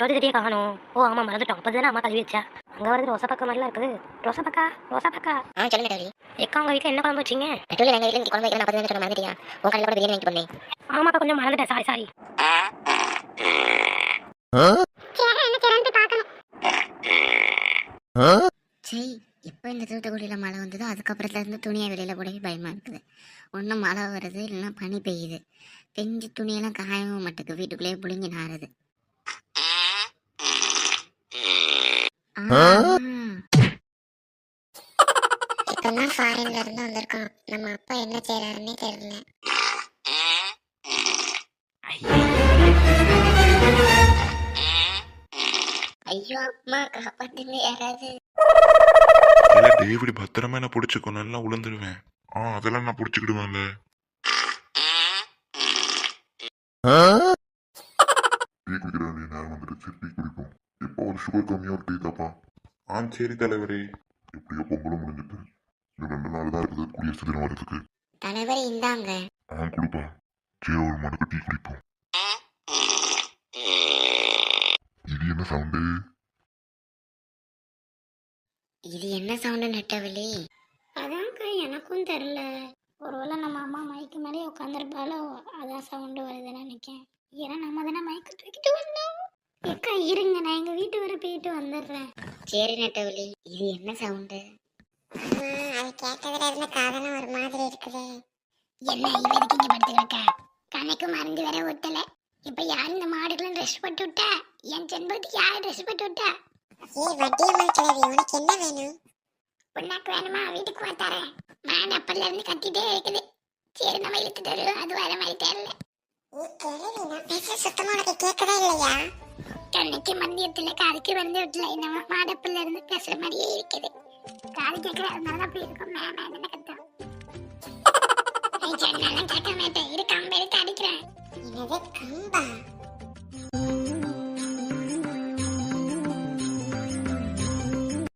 சோதி தட்டியே காணும். ஓ ஆமா மறந்துட்டோம். அப்பதானே அம்மா கழுவி வச்சா. அங்க வருது ரோசா பக்கா மாதிரிலாம் இருக்குது. ரோசா பக்கா, ரோசா பக்கா. சொல்லுங்க டேவி. எக்கா உங்க வீட்டில் என்ன குழம்பு வச்சிங்க? நடுவில் எங்கள் வீட்டில் இன்னைக்கு குழம்பு வைக்கிறேன். 40 சொன்ன மாதிரியா உன் கடையில் கூட பிரியாணி வாங்கிட்டு போனேன். ஆமாப்பா கொஞ்சம் மறந்துட்டேன். Sorry sorry. சரி, எப்போ இந்த தூத்துக்குடியில் மழை வந்ததோ அதுக்கப்புறத்துலேருந்து துணியை வெளியில் போடவே பயமாக இருக்குது. ஒன்றும் மழை வருது இல்லைன்னா பனி பெய்யுது. பெஞ்சு துணியெல்லாம் காயவும் மாட்டுக்கு, வீட்டுக்குள்ளேயே புளிங்கி நாறுது. இப்பதான் ஃபாரின்ல இருந்து வந்திருக்கோம். நம்ம அப்பா என்ன செய்யறாருன்னே தெரியல. ஐயோ அம்மா காப்பாத்துங்க யாராவது. டேவிட் பத்திரமா என்ன பிடிச்சிக்கோ, நல்லா உளுந்துருவேன். அதெல்லாம் நான் பிடிச்சிக்கிடுவேன்ல. டீ குடிக்கிற வேண்டிய நேரம் வந்துடுச்சு, டீ குடிப்போம். இப்போ ஒரு சுகர் கம்மியா ஒரு டீ தாப்பா. சரி தலைவரே. எப்படியோ பொங்கலும் முடிஞ்சிட்டு இன்னும் 2 நாள் தான் இருக்குது குடியரசு தினம் வரதுக்கு. தலைவர் இந்தாங்க. கொடுப்பா. சரி ஒரு மடக்கு டீ குடிப்போம். இது என்ன சவுண்டு? இது என்ன சவுண்டு நெட்டவழி? அதான்க்கா எனக்கும் தெரியல. ஒருவேளை நம்ம அம்மா மைக்கு மேலே உட்காந்துருப்பாலோ, அதான் சவுண்டு வருதுன்னு நினைக்கிறேன். ஏன்னா நம்ம தானே மைக்கு தூக்கிட்டு வந்தோம். எக்கா இருங்க, நான் எங்க வீட்டு வரை போயிட்டு வந்துடுறேன். சரி நெட்டவழி, இது என்ன சவுண்டு? அது கேட்கறதுல இருந்து காதலும் ஒரு மாதிரி இருக்குது. என்ன இவருக்கு இங்க படுத்துக்கிட்ட? கணக்கு மருந்து வேற ஒட்டல. இப்ப யார் இந்த மாடுக்கெல்லாம் ட்ரெஸ் போட்டு விட்டா? என் செண்பகத்துக்கு யார் ட்ரெஸ் போட்டு விட்டா? வட்டியம்மா கிழவி, உனக்கு என்ன வேணும்? புண்ணாக்கு வேணுமா? வீட்டுக்கு வாத்தாரேன். மேன் அப்பல்ல இருந்து கத்திட்டே இருக்குது. சரி நம்ம இழுத்து தருவோம், அது வர மாதிரி தெரியல. சுத்தமா உனக்கு கேட்கவே இல்லையா? கண்ணுக்கு மந்தியத்துல காதுக்கு வந்து விட்டல. நம்ம மாடப்பல்ல இருந்து பேசுற மாதிரியே இருக்குது. காது கேட்கற அதனால அப்படி இருக்கும். மேம் என்ன கத்தம் சொன்னாலும் கேட்க மாட்டேன். இரு கம்பெடுத்து அடிக்கிறேன். என்னது கம்பா?